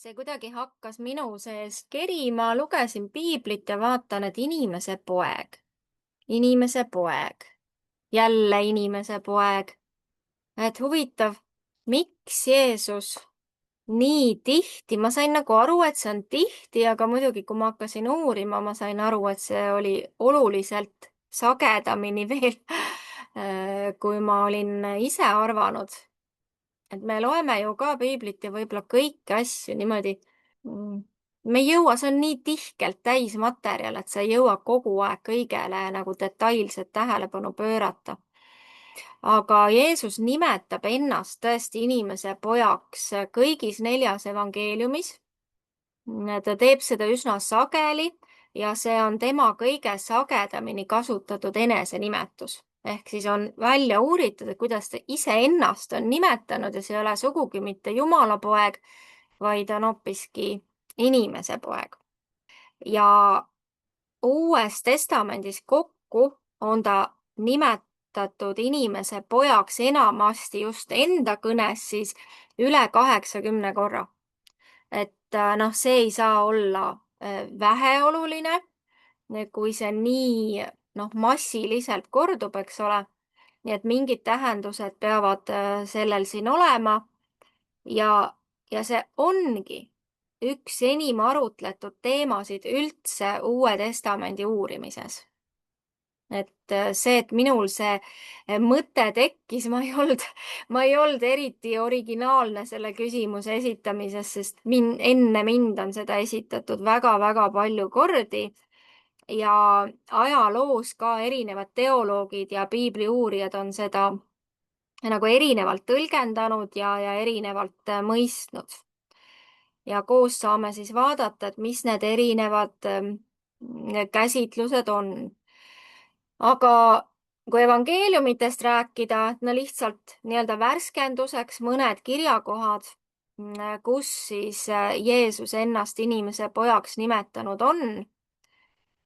See kuidagi hakkas minu sees kerima, lugesin piiblit ja vaatan, et inimese poeg, jälle inimese poeg. Et huvitav, miks Jeesus nii tihti, ma sain nagu aru, et see on tihti, aga muidugi, kui ma hakkasin uurima, ma sain aru, et see oli oluliselt sagedamini veel, kui ma olin ise arvanud. Et me loeme ju ka piiblit ja võib-olla kõiki asju niimoodi. Me ei jõua, see on nii tihkelt täis materjal, et sa ei jõua kogu aeg kõigele nagu detailset tähelepanu pöörata. Aga Jeesus nimetab ennast tõesti inimese pojaks kõigis 4 evangeeliumis. Ta teeb seda üsna sageli ja see on tema kõige sagedamini kasutatud enesenimetus. Ehk siis on välja uuritud, et kuidas ta iseennast on nimetanud ja see ei ole sugugi mitte Jumala poeg, vaid on hoopiski inimese poeg. Ja Uues Testamendis kokku on ta nimetatud inimese pojaks enamasti just enda kõnes siis üle 80 korra. Et see ei saa olla väheoluline, kui see nii massiliselt kordub, eks ole. Nii et mingid tähendused peavad sellel siin olema ja see ongi üks enim arutletud teemasid üldse Uue Testamendi uurimises. Et see, et minul see mõte tekkis, ma ei olnud eriti originaalne selle küsimuse esitamises, sest enne mind on seda esitatud väga-väga palju kordi ja ajaloos ka erinevad teoloogid ja piibli uurijad on seda nagu erinevalt tõlgendanud ja erinevalt mõistnud. Ja koos saame siis vaadata, et mis need erinevad käsitlused on. Aga kui evangeeliumitest rääkida, no lihtsalt nii-öelda värskenduseks mõned kirjakohad, kus siis Jeesus ennast inimese pojaks nimetanud on.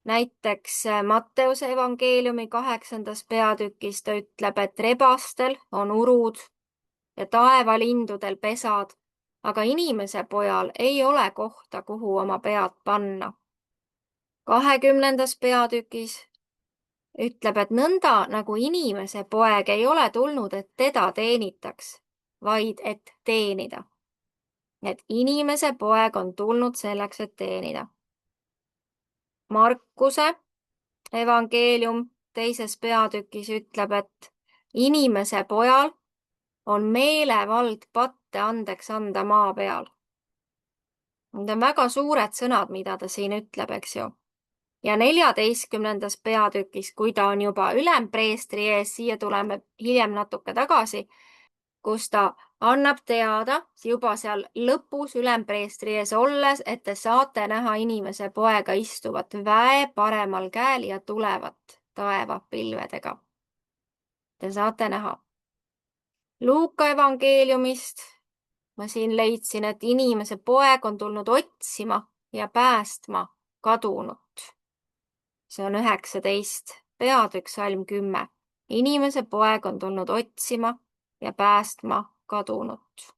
Näiteks Matteuse evangeeliumi 8. peatükis ta ütleb, et rebastel on urud ja taevalindudel pesad, aga inimese pojal ei ole kohta, kuhu oma pead panna. 20. peatükis ütleb, et nõnda nagu inimese poeg ei ole tulnud, et teda teenitaks, vaid et teenida. Et inimese poeg on tulnud selleks, et teenida. Markuse evangeelium 2. peatükis ütleb, et inimese pojal on meelevald patte andeks anda maa peal. Need on väga suured sõnad, mida ta siin ütleb, eks ju. Ja 14. peatükis, kui ta on juba ülempreestri ees, siia tuleme hiljem natuke tagasi, kus ta annab teada juba seal lõpus ülempreestri ees olles, et te saate näha inimese poega istuvat väe paremal käel ja tulevat taeva pilvedega. Te saate näha. Luuka evangeeliumist ma siin leidsin, et inimese poeg on tulnud otsima ja päästma kadunut. See on 19. peatükk, salm 10. Inimese poeg on tulnud otsima ja päästma kadunut.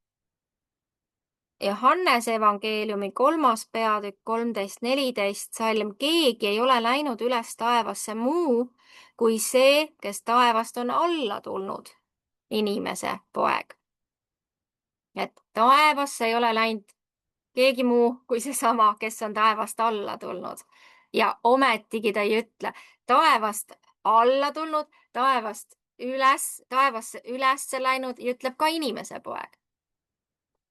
Johannese evangeeliumi 3. peatükk 13-14 salm, keegi ei ole läinud üles taevasse muu kui see, kes taevast on alla tulnud, inimese poeg. Et taevasse ei ole läinud keegi muu kui seesama, kes on taevast alla tulnud. Ja ometigi ta ei ütle taevast alla tulnud, taevasse üles läinud ja ütleb ka inimese poeg.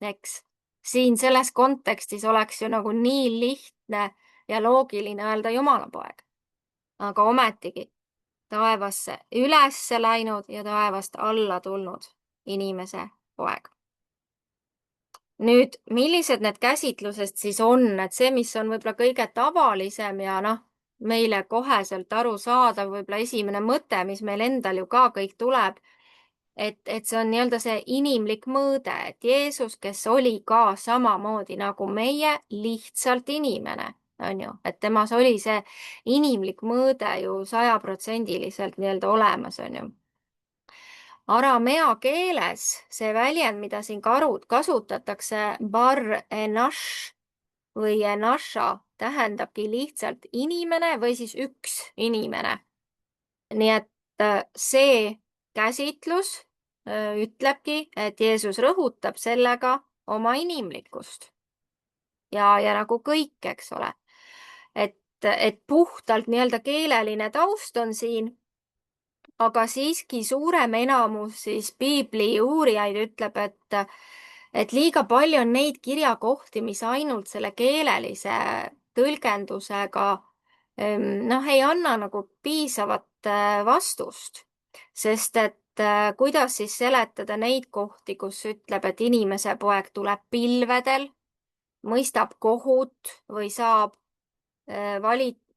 Eks siin selles kontekstis oleks ju nagu nii lihtne ja loogiline öelda Jumala poeg. Aga ometigi taevasse üles läinud ja taevast alla tulnud inimese poeg. Nüüd, millised need käsitlused siis on, et see, mis on võib-olla kõige tavalisem ja meile koheselt aru saada, võib-olla esimene mõte, mis meil endal ju ka kõik tuleb, et see on nii-öelda see inimlik mõõde, et Jeesus, kes oli ka samamoodi nagu meie, lihtsalt inimene, on ju, et temas oli see inimlik mõõde ju 100% nii-öelda olemas, on ju. aramea keeles see väljend, mida siin kasutatakse, bar enash või enasha, tähendabki lihtsalt inimene või siis üks inimene. Nii et see käsitlus ütlebki, et Jeesus rõhutab sellega oma inimlikkust. Ja nagu kõik, eks ole. Et puhtalt nii-öelda keeleline taust on siin, aga siiski suurem enamus siis piibli uurijaid ütleb, et liiga palju on neid kirjakohti, mis ainult selle keelelise tõlgendusega ei anna nagu piisavat vastust, sest et kuidas siis seletada neid kohti, kus ütleb, et inimese poeg tuleb pilvedel, mõistab kohut või saab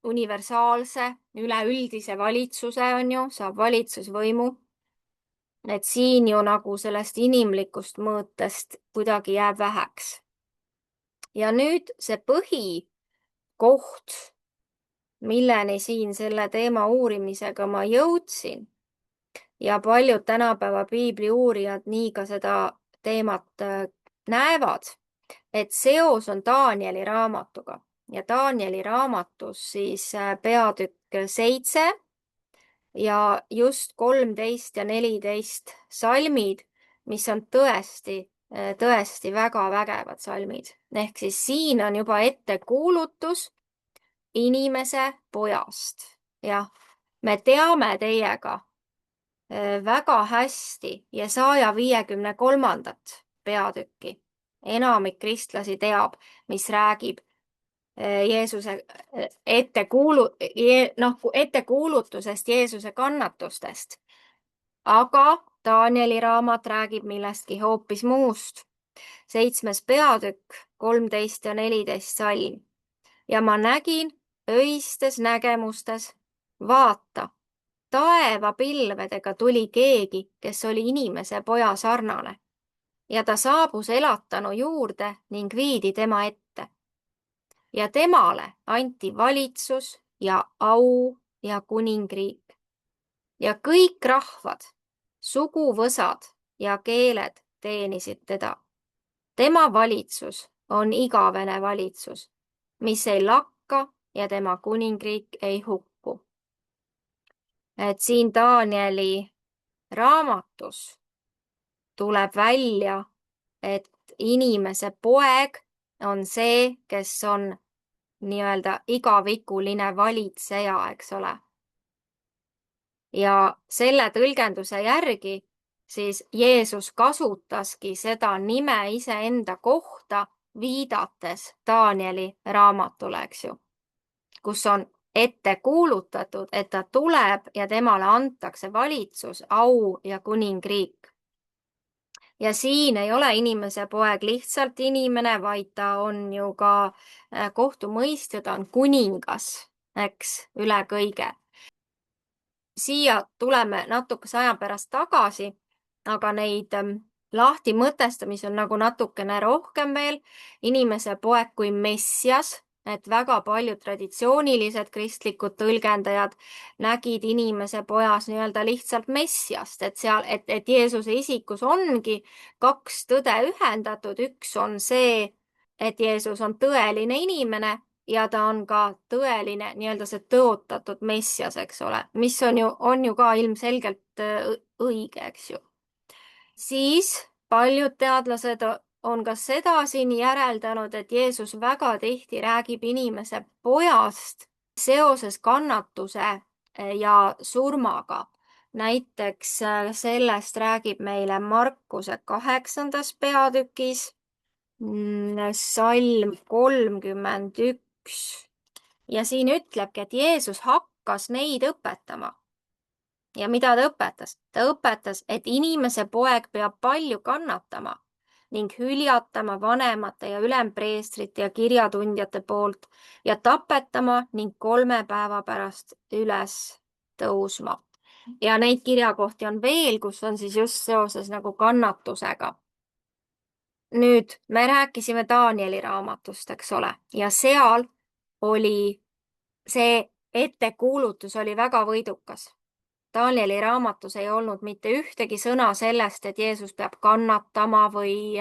universaalse üleüldise valitsuse, on ju, saab valitsusvõimu. Et siin ju nagu sellest inimlikust mõõtest kuidagi jääb väheks. Ja nüüd see põhikoht, milleni siin selle teema uurimisega ma jõudsin ja paljud tänapäeva piibli uurijad nii ka seda teemat näevad, et seos on Danieli raamatuga ja Danieli raamatus siis peatükk 7 ja just 13 ja 14 salmid, mis on tõesti väga vägevad salmid. Ehk siis siin on juba ettekuulutus inimese pojast. Jah, me teame teiega väga hästi Jesaja 53. peatükki. Enamik kristlasi teab, mis räägib Jeesuse ettekuulutusest Jeesuse kannatustest. Aga Danieli raamat räägib millestki hoopis muust. 7. peatükk, 13 ja 14 salm. Ja ma nägin öistes nägemustes, vaata, taevapilvedega tuli keegi, kes oli inimese poja sarnane. Ja ta saabus elatanu juurde ning viidi tema ette. Ja temale anti valitsus ja au ja kuningriik. Ja kõik rahvad, suguvõsad ja keeled teenisid teda. Tema valitsus on igavene valitsus, mis ei lakka ja tema kuningriik ei hukku. Et siin Danieli raamatus tuleb välja, et inimese poeg on see, kes on nii-öelda igavikuline valitseja, eks ole. Ja selle tõlgenduse järgi siis Jeesus kasutaski seda nime iseenda kohta, viidates Danieli raamatule, eks ju, kus on ette kuulutatud, et ta tuleb ja temale antakse valitsus, au ja kuningriik. Ja siin ei ole inimese poeg lihtsalt inimene, vaid ta on ju ka kohtumõistja, ta on kuningas, eks, üle kõige. Siia tuleme natukese aja pärast tagasi, aga neid lahtimõtestamisi on nagu natukene rohkem veel. Inimese poeg kui messias, et väga paljud traditsioonilised kristlikud tõlgendajad nägid inimese pojas nii-öelda lihtsalt messiast, et Jeesuse isikus ongi kaks tõde ühendatud. Üks on see, et Jeesus on tõeline inimene ja ta on ka tõeline nii-öelda see tõotatud messias, eks ole, mis on ju ka ilmselgelt õige, eks ju. Siis paljud teadlased on ka seda siin järeldanud, et Jeesus väga tihti räägib inimese pojast seoses kannatuse ja surmaga. Näiteks sellest räägib meile Markuse 8. peatükis, salm 31. Ja siin ütlebki, et Jeesus hakkas neid õpetama. Ja mida ta õpetas? Ta õpetas, et inimese poeg peab palju kannatama ning hüljatama vanemate ja ülempreestrite ja kirjatundjate poolt ja tapetama ning 3 päeva pärast üles tõusma. Ja neid kirjakohti on veel, kus on siis just seoses nagu kannatusega. Nüüd me rääkisime Danieli raamatust, eks ole, ja seal oli see ettekuulutus oli väga võidukas. Danieli raamatus ei olnud mitte ühtegi sõna sellest, et Jeesus peab kannatama või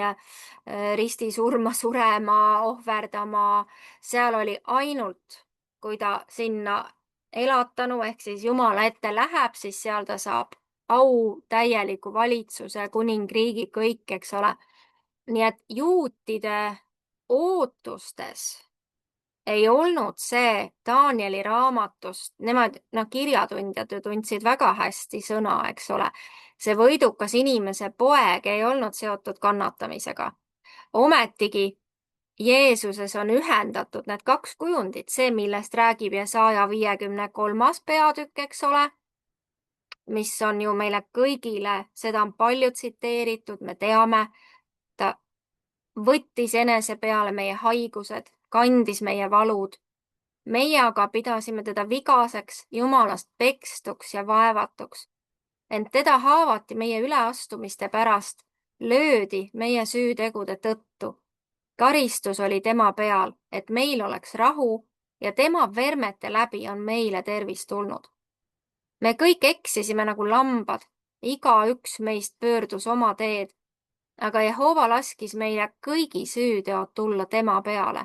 ristisurma surema, ohverdama. Seal oli ainult, kui ta sinna elatanu ehk siis Jumala ette läheb, siis seal ta saab au, täieliku valitsuse, kuningriigi, kõik, eks ole. Nii et juutide ootustes ei olnud see Danieli raamatust, nemad, kirjatundjad ju tundsid väga hästi sõna, eks ole. See võidukas inimese poeg ei olnud seotud kannatamisega. Ometigi Jeesuses on ühendatud need kaks kujundit, see, millest räägib Jesaja 53. peatükk, eks ole, mis on ju meile kõigile, seda on palju tsiteeritud, me teame, ta võttis enese peale meie haigused, kandis meie valud. Meie aga pidasime teda vigaseks, Jumalast pekstuks ja vaevatuks. Ent teda haavati meie üleastumiste pärast, löödi meie süütegude tõttu. Karistus oli tema peal, et meil oleks rahu ja tema vermete läbi on meile tervis tulnud. Me kõik eksisime nagu lambad, igaüks meist pöördus oma teed, aga Jehova laskis meile kõigi süüteod tulla tema peale.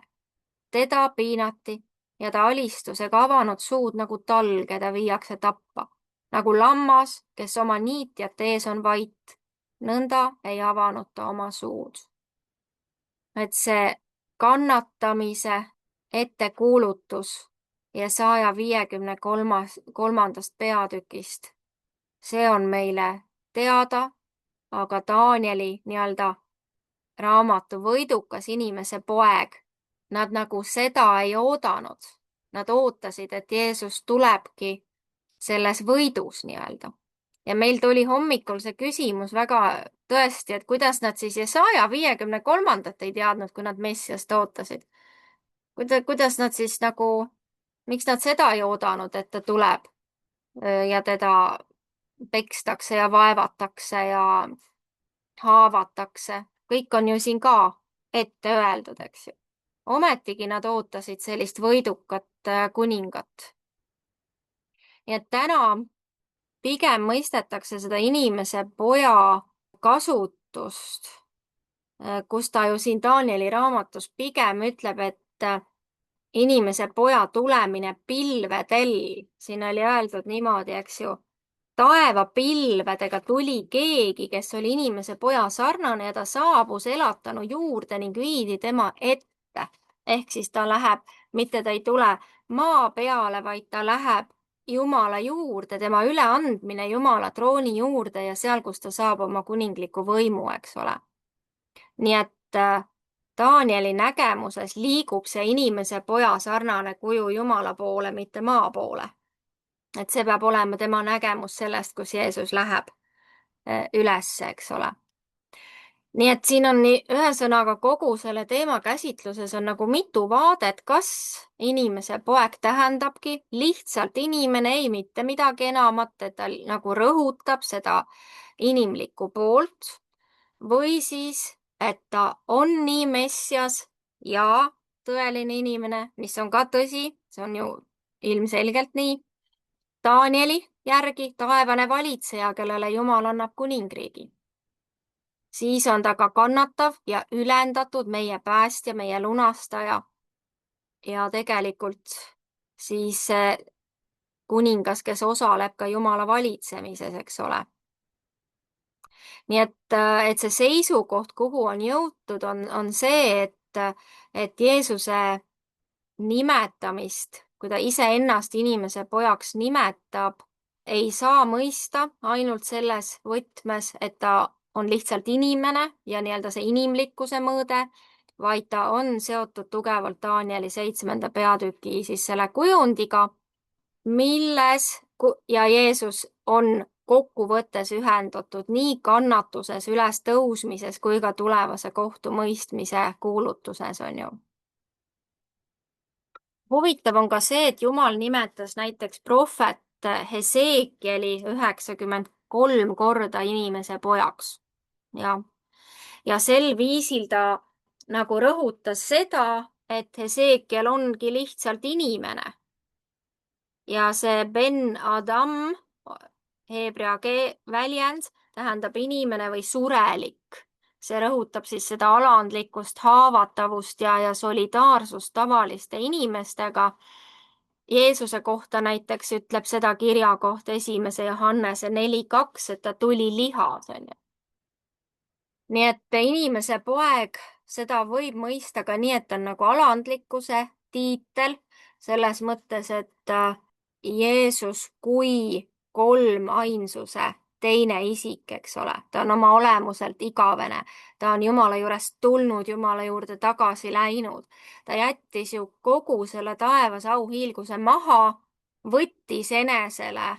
Teda piinati ja ta alistusega avanud suud nagu talg, keda viiakse tappa. Nagu lammas, kes oma niitjate ees on vait, nõnda ei avanud ta oma suud. Et see kannatamise ettekuulutus ja 153. peatükist, see on meile teada, aga Danieli nii-öelda raamatu võidukas inimese poeg, nad nagu seda ei oodanud. Nad ootasid, et Jeesus tulebki selles võidus nii-öelda. Ja meil tuli hommikul see küsimus väga tõesti, et kuidas nad siis Jesaja 53. ei teadnud, kui nad Messiast ootasid. Kuidas nad siis nagu, miks nad seda ei oodanud, et ta tuleb ja teda pekstakse ja vaevatakse ja haavatakse. Kõik on ju siin ka ette öeldud, eks ju. Ometigi nad ootasid sellist võidukat kuningat. Nii et täna pigem mõistetakse seda inimese poja kasutust, kus ta ju siin Danieli raamatus pigem ütleb, et inimese poja tulemine pilvedel, siin oli öeldud niimoodi, eks ju, taevapilvedega tuli keegi, kes oli inimese poja sarnane ja ta saabus elatanu juurde ning viidi tema ette. Ehk siis ta läheb, mitte ta ei tule maa peale, vaid ta läheb Jumala juurde, tema üleandmine Jumala trooni juurde ja seal, kus ta saab oma kuningliku võimu, eks ole. Nii et Danieli nägemuses liigub see inimese poja sarnane kuju Jumala poole, mitte maa poole. Et see peab olema tema nägemus sellest, kus Jeesus läheb üles, eks ole. Nii et siin on ühesõnaga kogu selle teema käsitluses on nagu mitu vaadet, kas inimese poeg tähendabki lihtsalt inimene, ei mitte midagi enamat, et ta nagu rõhutab seda inimlikku poolt või siis, et ta on nii Messias ja tõeline inimene, mis on ka tõsi, see on ju ilmselgelt nii. Danieli järgi taevane valitseja, kellele Jumal annab kuningriigi. Siis on ta ka kannatav ja ülendatud meie päästja, meie lunastaja. Ja tegelikult siis kuningas, kes osaleb ka Jumala valitsemises, eks ole. Nii et see seisukoht, kuhu on jõutud, on see, et Jeesuse nimetamist, kui ta iseennast inimese pojaks nimetab, ei saa mõista ainult selles võtmes, et ta on lihtsalt inimene ja nii-öelda see inimlikkuse mõõde, vaid ta on seotud tugevalt Danieli 7. peatüki siis selle kujundiga, milles ja Jeesus on kokkuvõttes ühendatud nii kannatuses, ülestõusmises kui ka tulevase kohtumõistmise kuulutuses, on ju. Huvitav on ka see, et Jumal nimetas näiteks prohvet Hesekieli 93 korda inimese pojaks. Ja sel viisil ta nagu rõhutas seda, et Hesekiel ongi lihtsalt inimene. Ja see Ben Adam heebrea väljend tähendab inimene või surelik. See rõhutab siis seda alandlikkust, haavatavust ja solidaarsust tavaliste inimestega. Jeesuse kohta näiteks ütleb seda kirja kohta 1. Johannese 4.2, et ta tuli lihas, on ju. Nii et inimese poeg, seda võib mõista ka nii, et on nagu alandlikkuse tiitel, selles mõttes, et Jeesus kui kolmainsuse teine isik, eks ole, ta on oma olemuselt igavene, ta on Jumala juurest tulnud, Jumala juurde tagasi läinud. Ta jättis ju kogu selle taevas auhiilguse maha, võttis enesele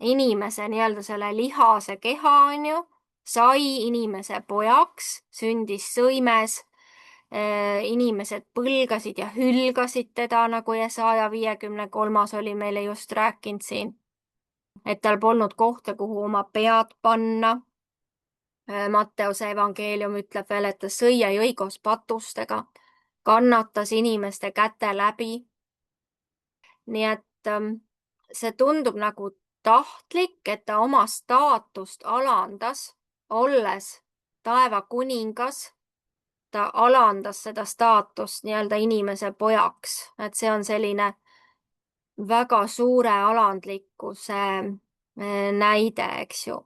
inimese nii-öelda selle lihase keha, on ju, sai inimese pojaks, sündis sõimes, inimesed põlgasid ja hülgasid teda, nagu Jesaja 53 oli meile just rääkinud siin, et tal polnud kohta, kuhu oma pead panna. Matteuse evangeelium ütleb veel, et ta sõi ja jõi koos patustega, kannatas inimeste käte läbi. Nii et see tundub nagu tahtlik, et ta oma staatust alandas, olles taeva kuningas, ta alandas seda staatust nii-öelda inimese pojaks, et see on selline väga suure alandlikkuse näide, eks ju.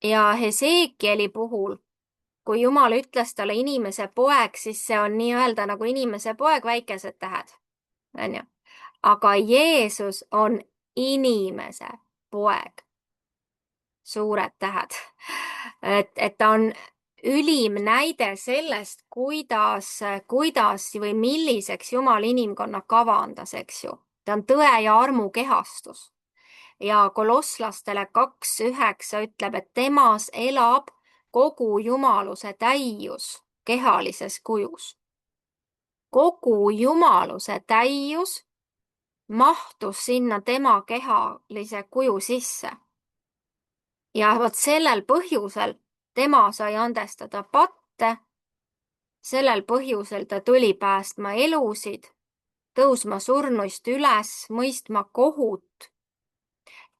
Ja Hesekieli puhul, kui Jumal ütles talle inimese poeg, siis see on nii-öelda nagu inimese poeg, väikesed tähed, on ju. Aga Jeesus on inimese poeg, suured tähed. Et ta on ülim näide sellest, kuidas või milliseks Jumal inimkonna kavandas, eks ju. Ta on tõe ja armu kehastus. Ja Kolosslastele 2.9 ütleb, et temas elab kogu jumaluse täius kehalises kujus. Kogu jumaluse täius mahtus sinna tema kehalise kuju sisse. Ja vot sellel põhjusel tema sai andestada patte, sellel põhjusel ta tuli päästma elusid, tõusma surnuist üles, mõistma kohut.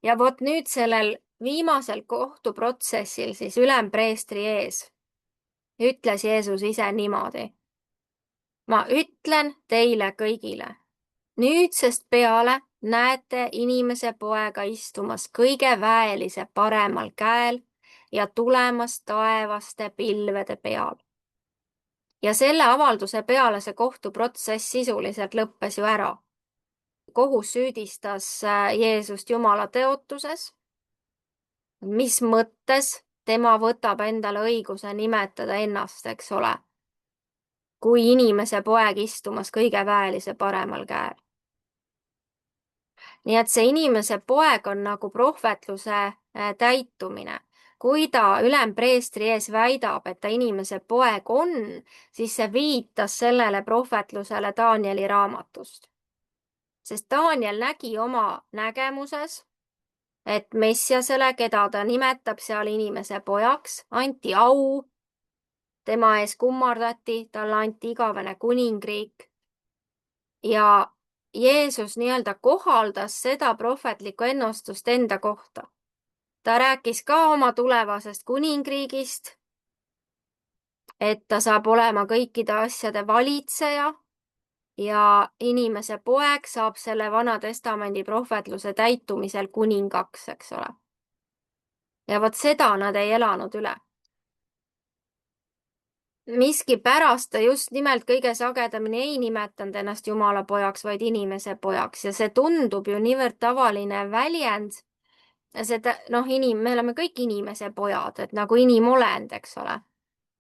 Ja vot nüüd sellel viimasel kohtuprotsessil siis ülempreestri ees ütles Jeesus ise niimoodi. Ma ütlen teile kõigile, nüüdsest peale näete inimese poega istumas kõige väelise paremal käel ja tulemas taevaste pilvede peal. Ja selle avalduse peale see kohtuprotsess sisuliselt lõppes ju ära. Kohus süüdistas Jeesust Jumala teotuses, mis mõttes tema võtab endale õiguse nimetada ennast, eks ole, kui inimese poeg istumas kõige väelise paremal käel. Nii et see inimese poeg on nagu prohvetluse täitumine. Kui ta ülempreestri ees väidab, et ta inimese poeg on, siis see viitas sellele prohvetlusele Danieli raamatust. Sest Daniel nägi oma nägemuses, et Messiasele, keda ta nimetab seal inimese pojaks, anti au, tema ees kummardati, talle anti igavene kuningriik. Ja Jeesus nii-öelda kohaldas seda prohvetlikku ennustust enda kohta. Ta rääkis ka oma tulevasest kuningriigist, et ta saab olema kõikide asjade valitseja ja inimese poeg saab selle Vana Testamendi prohvetluse täitumisel kuningaks, eks ole. Ja vot seda nad ei elanud üle. Miskipärast ta just nimelt kõige sagedamini ei nimetanud ennast Jumala pojaks, vaid inimese pojaks ja see tundub ju niivõrd tavaline väljend. Me oleme kõik inimese pojad, et nagu inimolend, eks ole,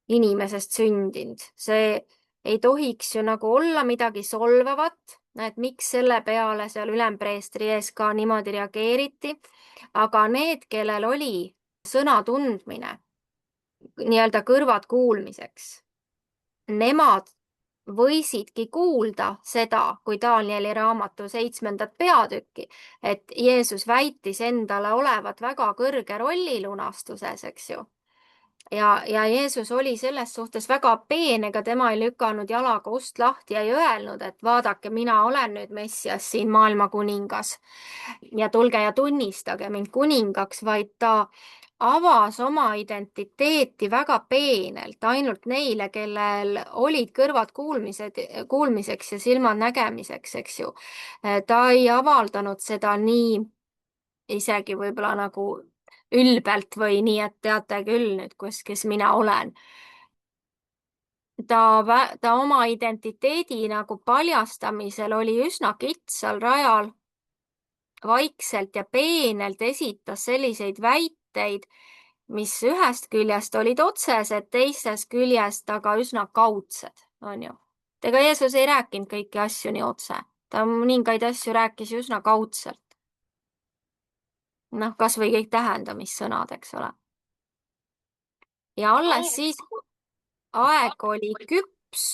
inimesest sündinud. See ei tohiks ju nagu olla midagi solvavat, et miks selle peale seal ülempreestri ees ka niimoodi reageeriti. Aga need, kellel oli sõna tundmine, nii-öelda kõrvad kuulmiseks, nemad võisidki kuulda seda, kui Danieli raamatu 7. peatükki, et Jeesus väitis endale olevat väga kõrge rolli lunastuses, eks ju. ja Jeesus oli selles suhtes väga peen, ega tema ei lükanud jalaga ust lahti ja ei öelnud, et vaadake, mina olen nüüd Messias, siin maailma kuningas ja tulge ja tunnistage mind kuningaks, vaid ta avas oma identiteeti väga peenelt ainult neile, kellel olid kõrvad kuulmiseks ja silmad nägemiseks, eks ju. Ta ei avaldanud seda nii isegi võib-olla nagu ülbelt või nii, et teate küll nüüd, kes mina olen. Ta oma identiteedi nagu paljastamisel oli üsna kitsal rajal, vaikselt ja peenelt esitas selliseid väiteid, mis ühest küljest olid otsesed, teisest küljest aga üsna kaudsed, on ju. ega Jeesus ei rääkinud kõiki asju nii otse, ta mõningaid asju rääkis üsna kaudselt. Noh, kas või kõik tähendamissõnad, eks ole. Ja alles siis, kui aeg oli küps,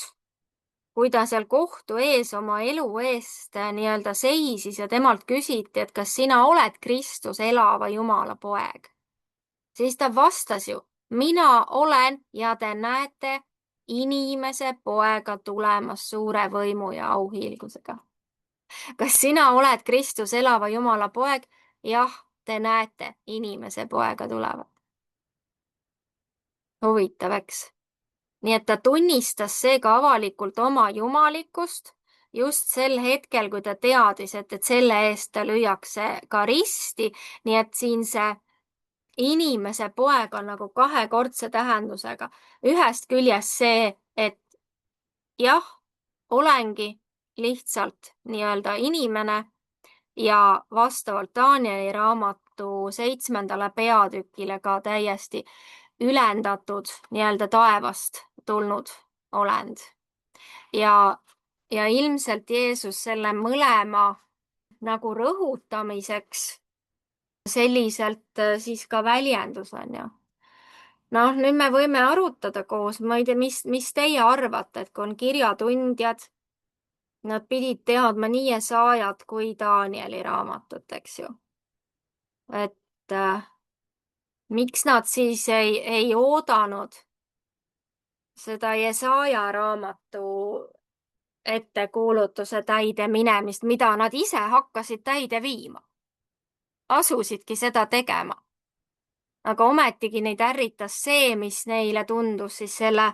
kui ta seal kohtu ees oma elu eest nii-öelda seisis ja temalt küsiti, et kas sina oled Kristus, elava Jumala poeg, siis ta vastas ju, mina olen ja te näete inimese poega tulemas suure võimu ja auhiilgusega. Kas sina oled Kristus, elava Jumala poeg? Jah, te näete inimese poega tulevat. Huvitav, eks? Nii et ta tunnistas seega avalikult oma jumalikkust just sel hetkel, kui ta teadis, et selle eest ta lüüakse ka risti. Nii et siin see inimese poeg on nagu kahekordse tähendusega. Ühest küljest see, et jah, olengi lihtsalt nii-öelda inimene ja vastavalt Danieli raamatu 7. peatükile ka täiesti ülendatud nii-öelda taevast tulnud olend. Ja ilmselt Jeesus selle mõlema nagu rõhutamiseks selliselt siis ka väljendus, on ju. Noh, nüüd me võime arutada koos, ma ei tea, mis teie arvate, et kui on kirjatundjad, nad pidid teadma nii Jesaajat kui Danieli raamatut, eks ju. Et miks nad siis ei oodanud seda Jesaja raamatu ettekuulutuse täide minemist, mida nad ise hakkasid täide viima. Asusidki seda tegema. Aga ometigi neid ärritas see, mis neile tundus siis selle,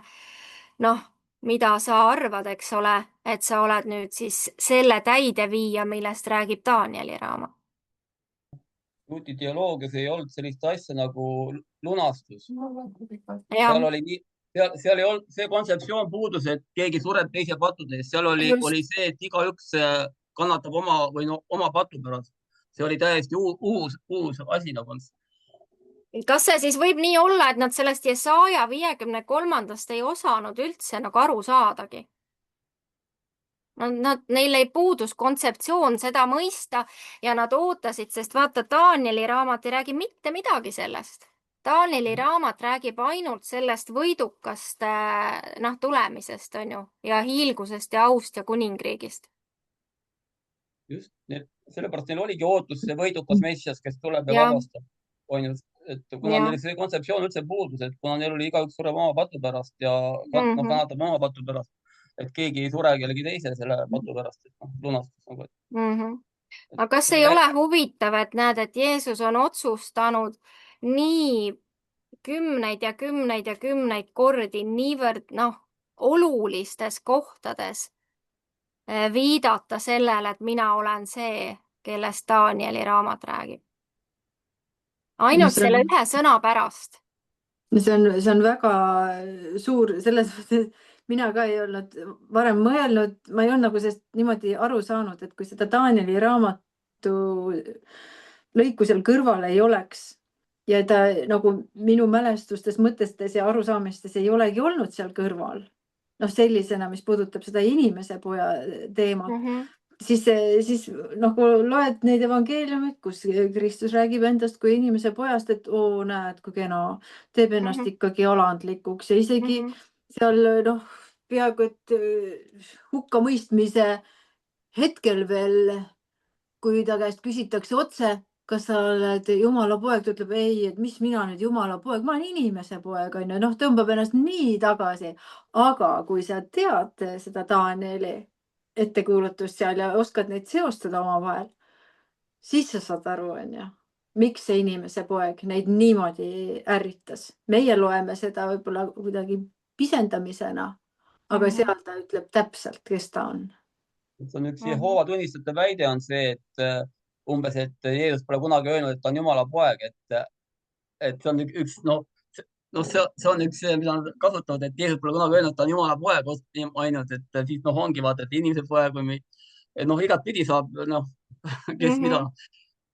noh, mida sa arvad, eks ole, et sa oled nüüd siis selle täideviija, millest räägib Danieli raamat. juudi teoloogias ei olnud sellist asja nagu lunastus. Ja, seal oli nii, seal ei olnud, see kontseptsioon puudus, et keegi sureb teise pattude eest. Seal oli see, et igaüks kannatab oma patu pärast. See oli täiesti uus asi nagu. kas see siis võib nii olla, et nad sellest Jesaja 53. ei osanud üldse nagu aru saadagi? Neil ei puudus kontseptsioon seda mõista ja nad ootasid, sest vaata, Danieli raamat ei räägi mitte midagi sellest. Danieli raamat räägib ainult sellest võidukast tulemisest, on ju, ja hiilgusest ja aust ja kuningriigist. Just, sellepärast neil oligi ootus see võidukas Messias, kes tuleb ja vabastab. On ju, et kuna neil see kontseptsioon üldse puudus, et kuna neil oli igaüks sureb oma patu pärast ja kannatab oma patu pärast, et keegi ei sure kellegi teise selle patu pärast, et lunastus nagu. Aga kas ei ole huvitav, et näed, et Jeesus on otsustanud nii kümneid ja kümneid ja kümneid kordi niivõrd olulistes kohtades viidata sellele, et mina olen see, kellest Danieli raamat räägib. Ainult selle ühe sõna pärast. See on väga suur, selles mõttes mina ka ei olnud varem mõelnud, ma ei olnud nagu sellest niimoodi aru saanud, et kui seda Danieli raamatu lõiku seal kõrval ei oleks ja ta nagu minu mälestustes, mõtestes ja arusaamistes ei olegi olnud seal kõrval, sellisena, mis puudutab seda inimese poja teemat, siis nagu loed neid evangeeliumid, kus Kristus räägib endast kui inimese pojast, et näed, kui kena, teeb ennast ikkagi alandlikuks ja isegi seal peaaegu et hukkamõistmise hetkel veel, kui ta käest küsitakse otse, kas sa oled Jumala poeg, ta ütleb ei, et mis mina nüüd Jumala poeg, ma olen inimese poeg, on ju, noh, tõmbab ennast nii tagasi. aga kui sa tead seda Danieli ettekuulutust seal ja oskad neid seostada omavahel, siis sa saad aru, on ju, miks see inimese poeg neid niimoodi ärritas. meie loeme seda võib-olla kuidagi pisendamisena, aga seal ta ütleb täpselt, kes ta on. see on üks Jehoova tunnistajate väide on see, et umbes, et Jeesus pole kunagi öelnud, et ta on Jumala poeg, et see on üks, see on üks, mida nad kasutavad, et Jeesus pole kunagi öelnud, et ta on Jumala poeg ainult, et siis ongi vaata, et inimese poeg või igatpidi saab, kes mida.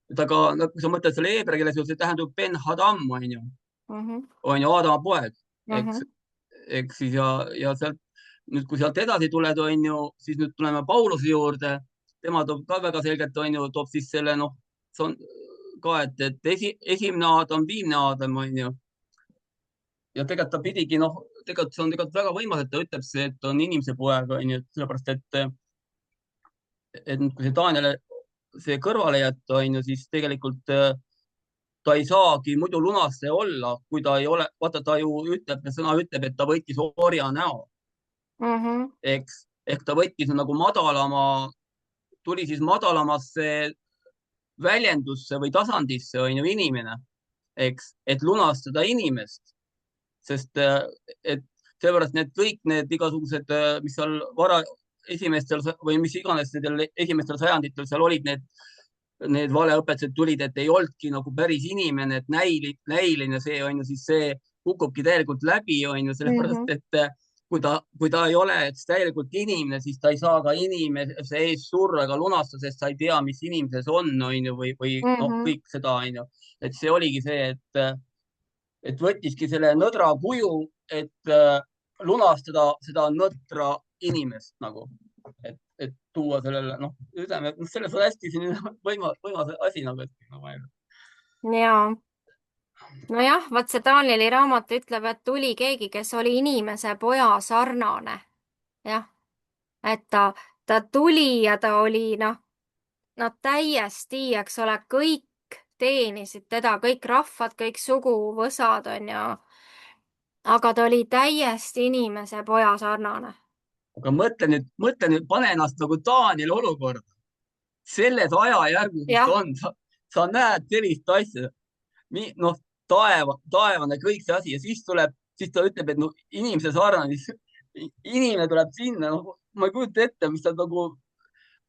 et aga kui sa mõtled selle heebrea keeles, see tähendab Ben Hadam, on ju, Aadama poeg, eks siis ja sealt nüüd, kui sealt edasi tuled, on ju, siis nüüd tuleme Pauluse juurde. tema toob ka väga selgelt, on ju, toob siis selle, see on ka, et esimene Aadam, viimne Aadam, on ju. ja tegelikult ta pidigi, tegelikult see on tegelikult väga võimas, et ta ütleb see, et on inimese poeg, on ju, sellepärast et kui see Daniel see kõrvale jätta, on ju, siis tegelikult ta ei saagi muidu lunastaja olla, kui ta ei ole, vaata, ta ju ütleb, sõna ütleb, et ta võttis orja näo. Eks, ehk ta võttis nagu tuli siis madalamasse väljendusse või tasandisse, on ju, inimene, eks, et lunastada inimest. sest et seepärast kõik need igasugused, mis seal esimestel või mis iganes nendel esimestel sajanditel seal olid, need valeõpetused tulid, et ei olnudki nagu päris inimene, et näiline see on ju, siis see kukubki täielikult läbi, on ju, sellepärast et kui ta ei ole täielikult inimene, siis ta ei saa ka inimese ees surra ega lunastada, sest sa ei tea, mis inimeses on ju, või kõik seda, on ju. et see oligi see, et võttiski selle nõdra kuju, et lunastada seda nõdra inimest nagu, et tuua sellele, ütleme, selles on hästi võimas asi nagu. Jaa. Nojah, vaat see Danieli raamat ütleb, et tuli keegi, kes oli inimese poja sarnane. Jah, et ta tuli ja ta oli, täiesti, eks ole, kõik teenisid teda, kõik rahvad, kõik suguvõsad, on ju. Aga ta oli täiesti inimese poja sarnane. Aga mõtle nüüd, pane ennast nagu Danieli olukorda. Selles ajajärgus, kus on, sa näed sellist asja. Taevane kõik see asi ja siis ta ütleb, et inimese sarnane, siis inimene tuleb sinna. Ma ei kujuta ette, mis ta nagu,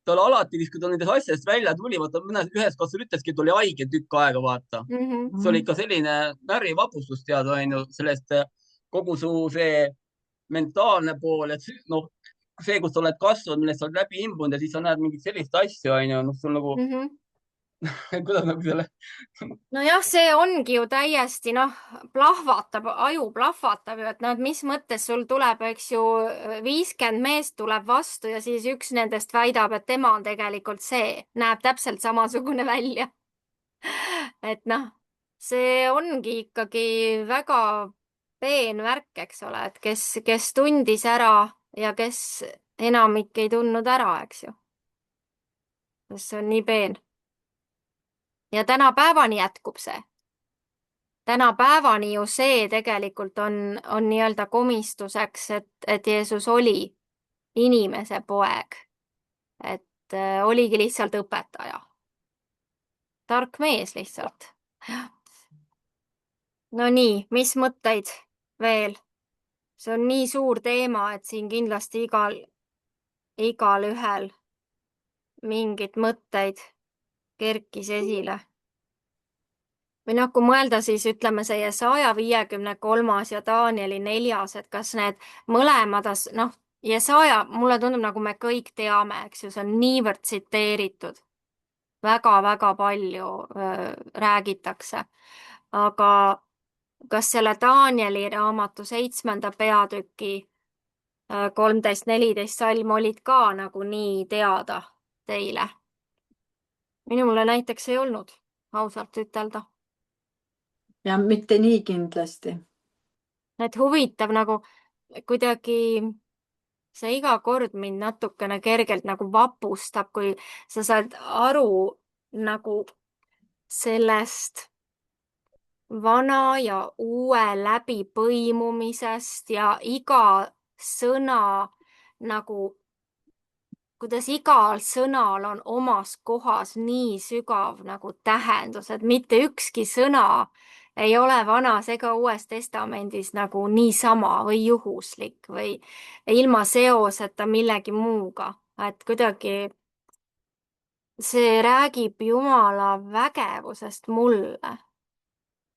tal alati, kui ta nendest asjadest välja tuli, vaata ühes kasvõi ütleski, et oli haige tükk aega, vaata. See oli ikka selline närvivapustus, tead, on ju, sellest kogu su see mentaalne pool, et see, kus sa oled kasvanud, millest sa oled läbi imbunud ja siis sa näed mingit sellist asja, on ju, sul nagu kuidas nagu selle. Nojah, see ongi ju täiesti, plahvatab, aju plahvatab ju, et mis mõttes sul tuleb, eks ju, 50 meest tuleb vastu ja siis üks nendest väidab, et tema on tegelikult see, näeb täpselt samasugune välja. et see ongi ikkagi väga peen värk, eks ole, et kes tundis ära ja kes enamik ei tundnud ära, eks ju. See on nii peen. Ja tänapäevani jätkub see. Tänapäevani ju see tegelikult on nii-öelda komistuseks, et Jeesus oli inimese poeg. Et oligi lihtsalt õpetaja. Tark mees lihtsalt. No nii, mis mõtteid veel? See on nii suur teema, et siin kindlasti igal ühel mingid mõtteid kerkis esile. Või kui mõelda, siis ütleme see Jesaja 53. ja Danieli 4., et kas need mõlemad, Jesaja, mulle tundub, nagu me kõik teame, eks ju, see on niivõrd tsiteeritud. Väga-väga palju räägitakse. Aga kas selle Danieli raamatu 7. peatüki 13-14 salm olid ka nagu nii teada teile? Minule näiteks ei olnud, ausalt ütelda. Ja mitte nii kindlasti. Et huvitav nagu kuidagi see iga kord mind natukene kergelt nagu vapustab, kui sa saad aru nagu sellest vana ja uue läbipõimumisest ja iga sõna nagu, kuidas igal sõnal on omas kohas nii sügav nagu tähendus, et mitte ükski sõna ei ole Vanas ega Uues Testamendis nagu niisama või juhuslik või ilma seoseta millegi muuga, et kuidagi see räägib Jumala vägevusest mulle,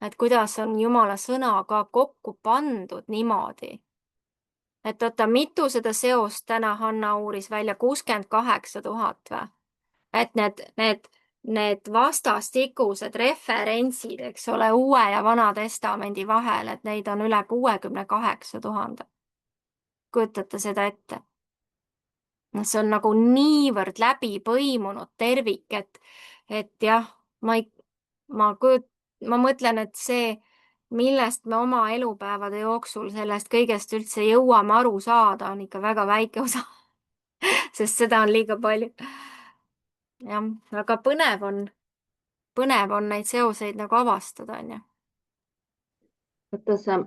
et kuidas on Jumala sõna ka kokku pandud niimoodi. Et oota, mitu seda seost täna Hanna uuris välja, 68 000 või? Et need vastastikused referentsid, eks ole, Uue ja Vana Testamendi vahel, et neid on üle 68 000. Kujutate seda ette? No see on nagu niivõrd läbi põimunud tervik, et jah, ma mõtlen, et see, millest me oma elupäevade jooksul sellest kõigest üldse jõuame aru saada, on ikka väga väike osa, sest seda on liiga palju. jah, aga põnev on neid seoseid nagu avastada, onju. vaata, sa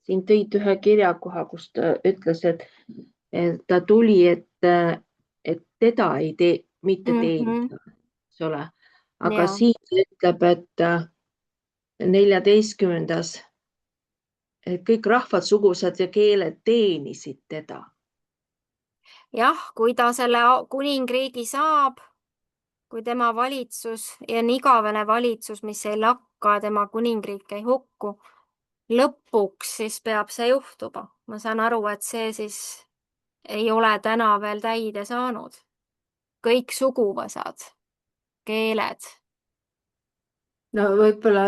siin tõid ühe kirjakoha, kus ta ütles, et ta tuli, et teda ei tee, mitte teenida, eks ole. Aga siin ta ütleb, et 14. et kõik rahvad, sugused ja keeled teenisid teda. jah, kui ta selle kuningriigi saab, kui tema valitsus ja on igavene valitsus, mis ei lakka, tema kuningriik ei hukku, lõpuks siis peab see juhtuma. Ma saan aru, et see siis ei ole täna veel täide saanud. Kõik suguvõsad, keeled. no võib-olla,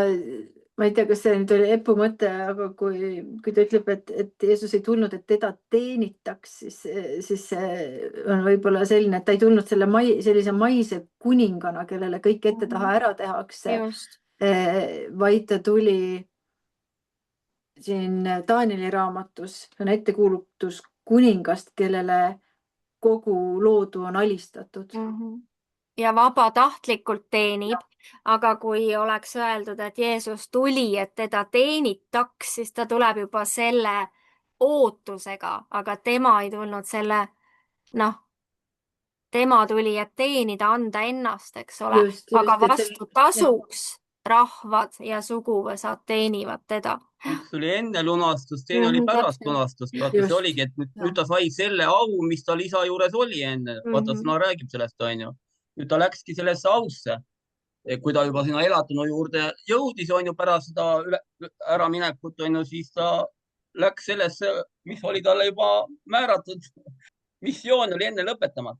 ma ei tea, kas see nüüd oli Epu mõte, aga kui ta ütleb, et Jeesus ei tulnud, et teda teenitaks, siis see on võib-olla selline, et ta ei tulnud sellise maise kuningana, kellele kõik ette taha ära tehakse, vaid ta tuli siin Danieli raamatus, on ettekuulutus kuningast, kellele kogu loodu on alistatud. Ja vabatahtlikult teenib, aga kui oleks öeldud, et Jeesus tuli, et teda teenitaks, siis ta tuleb juba selle ootusega, aga tema ei tulnud selle, tema tuli, et teenida, anda ennast, eks ole, aga vastu tasuks rahvad ja suguvõsad teenivad teda. üks oli enne lunastust, teine oli pärast lunastust. vaata, see oligi, et nüüd ta sai selle au, mis tal isa juures oli enne. vaata, sõna räägib sellest, onju. nüüd ta läkski sellesse ausse. kui ta juba sinna elatunu juurde jõudis, onju, pärast seda äraminekut, onju, siis ta läks sellesse, mis oli talle juba määratud. missioon oli enne lõpetamata.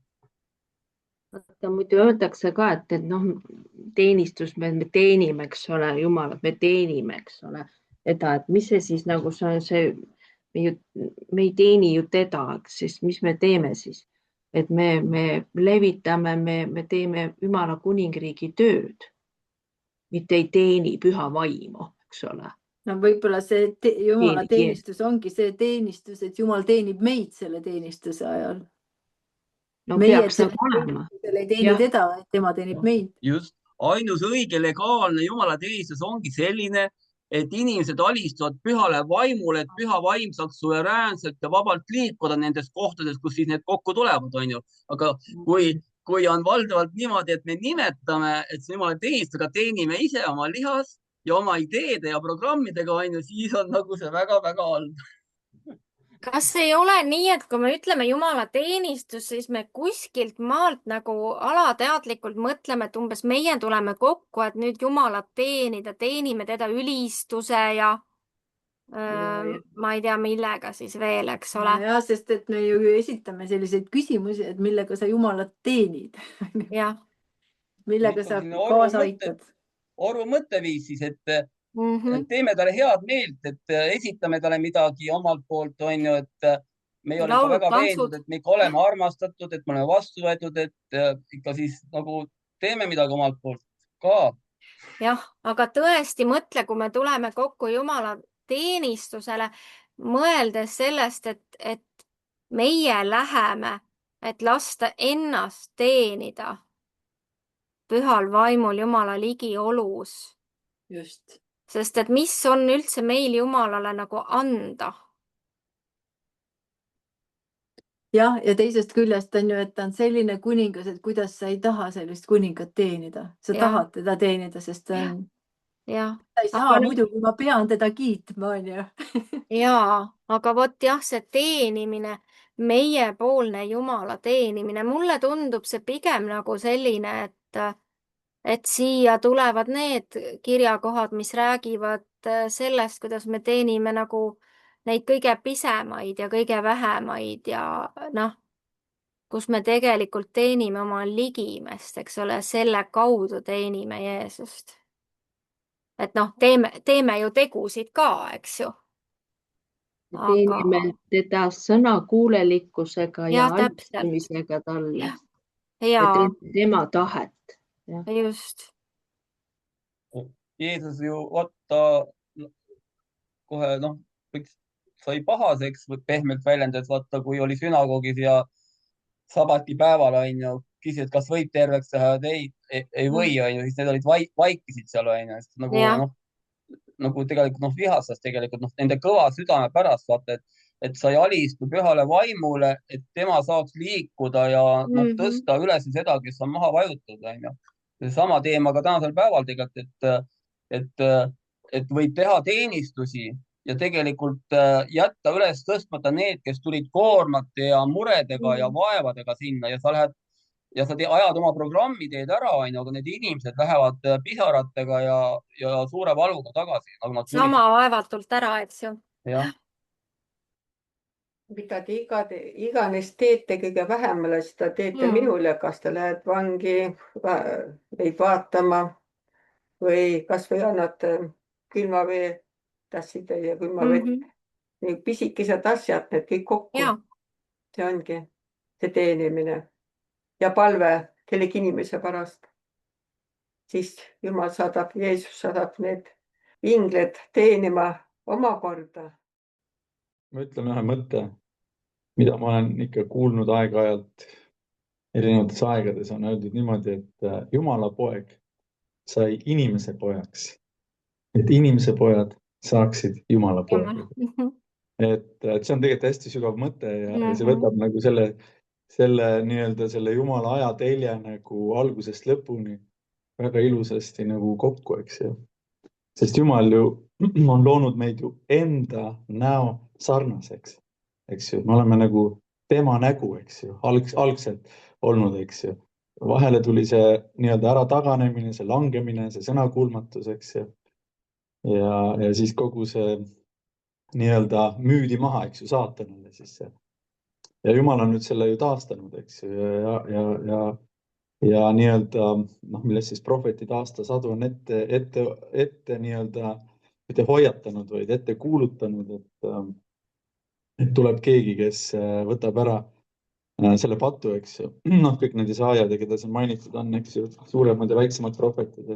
muidu öeldakse ka, et noh, teenistus, me teenime, eks ole, Jumalat, me teenime, eks ole, teda, et mis see siis nagu see, me ei teeni ju teda, siis mis me teeme siis, et me levitame, me teeme Jumala kuningriigi tööd, mitte ei teeni püha vaimu, eks ole. no võib-olla see Jumala teenistus ongi see teenistus, et Jumal teenib meid selle teenistuse ajal. no peaks nagu olema. ei teeni teda, vaid tema teenib meid. just, ainus õige legaalne Jumala teenistus ongi selline, et inimesed alistuvad pühale vaimule, et püha vaim saaks suveräänselt ja vabalt liikuda nendes kohtades, kus siis need kokku tulevad, onju. aga kui on valdavalt niimoodi, et me nimetame, et see Jumala teenistusega teenime ise oma lihas ja oma ideede ja programmidega, onju, siis on nagu see väga-väga halb. Kas ei ole nii, et kui me ütleme Jumala teenistus, siis me kuskilt maalt nagu alateadlikult mõtleme, et umbes meie tuleme kokku, et nüüd Jumalat teenida, teenime teda ülistuse ja ma ei tea, millega siis veel, eks ole. Ja, sest et me ju esitame selliseid küsimusi, et millega sa Jumalat teenid. jah. millega sa kaasa aitad. Orvu mõtteviis siis, et teeme talle head meelt, et esitame talle midagi omalt poolt, on ju, et me ei ole ikka väga veendunud, et me ikka oleme armastatud, et me oleme vastu võetud, et ikka siis nagu teeme midagi omalt poolt ka. jah, aga tõesti mõtle, kui me tuleme kokku Jumala teenistusele, mõeldes sellest, et meie läheme, et lasta ennast teenida. pühal vaimul Jumala ligiolus. just. Sest et mis on üldse meil Jumalale nagu anda? Jah, ja teisest küljest on ju, et ta on selline kuningas, et kuidas sa ei taha sellist kuningat teenida. Sa tahad teda teenida, sest ta on, jah. ta ei saa muidugi, ma pean teda kiitma, on ju. Jaa, aga vot jah, see teenimine, meiepoolne Jumala teenimine, mulle tundub see pigem nagu selline, et siia tulevad need kirjakohad, mis räägivad sellest, kuidas me teenime nagu neid kõige pisemaid ja kõige vähemaid ja noh, kus me tegelikult teenime oma ligimest, eks ole, selle kaudu teenime Jeesust. Et noh, teeme ju tegusid ka, eks ju. Teenime teda sõnakuulelikkusega ja täpselt. alistumisega talle. Ja teeme tema tahet. Just. Jeesus ju vaata kohe sai pahaseks, pehmelt väljendades, vaata, kui oli sünagoogis ja sabatipäeval on ju, küsisid, kas võib terveks teha, ei või, on ju, siis need olid vaikisid seal, on ju, nagu tegelikult vihastas tegelikult nende kõva südame pärast, vaata, et sa ei alistu pühale vaimule, et tema saaks liikuda ja tõsta üles seda, kes on maha vajutud, on ju. Sama teema ka tänasel päeval tegelikult, et võib teha teenistusi ja tegelikult jätta üles tõstmata need, kes tulid koormate ja muredega ja vaevadega sinna ja sa lähed ja sa ajad oma programmiteed ära, on ju, aga need inimesed lähevad pisaratega ja suure valuga tagasi. Sama vaevatult ära, eks ju. Jah. Mida te iganes teete kõige vähemale, seda teete minule, kas te lähed vangi meid vaatama või kas või annate külmavee tassida ja külmavett. Nii pisikesed asjad, need kõik kokku. Ja. See ongi see teenimine ja palve kellegi inimese pärast. Siis Jumal saadab, Jeesus saadab need ingled teenima omakorda. Ma ütlen ühe mõtte, mida ma olen ikka kuulnud aeg-ajalt erinevates aegades on öeldud niimoodi, et Jumala poeg sai inimese pojaks, et inimese pojad saaksid Jumala poegi. Et see on tegelikult hästi sügav mõte ja see võtab nagu selle nii-öelda selle Jumala ajatelje nagu algusest lõpuni väga ilusasti nagu kokku, eks ju. Sest Jumal ju on loonud meid ju enda näo sarnaseks, eks ju. Me oleme nagu tema nägu, eks ju, algselt olnud, eks ju. Vahele tuli see nii-öelda ära taganemine, see langemine, see sõnakuulmatus, eks ju. Ja siis kogu see nii-öelda müüdi maha, eks ju, saatanale siis see. Ja Jumal on nüüd selle ju taastanud, eks ju, ja nii-öelda, millest siis prohvetid aastasadu on ette nii-öelda, mitte hoiatanud, vaid ette kuulutanud, et tuleb keegi, kes võtab ära selle patu, eks ju. Kõik need Isaaiad, keda siin mainitud on, eks ju, suuremad ja väiksemad prohvetid,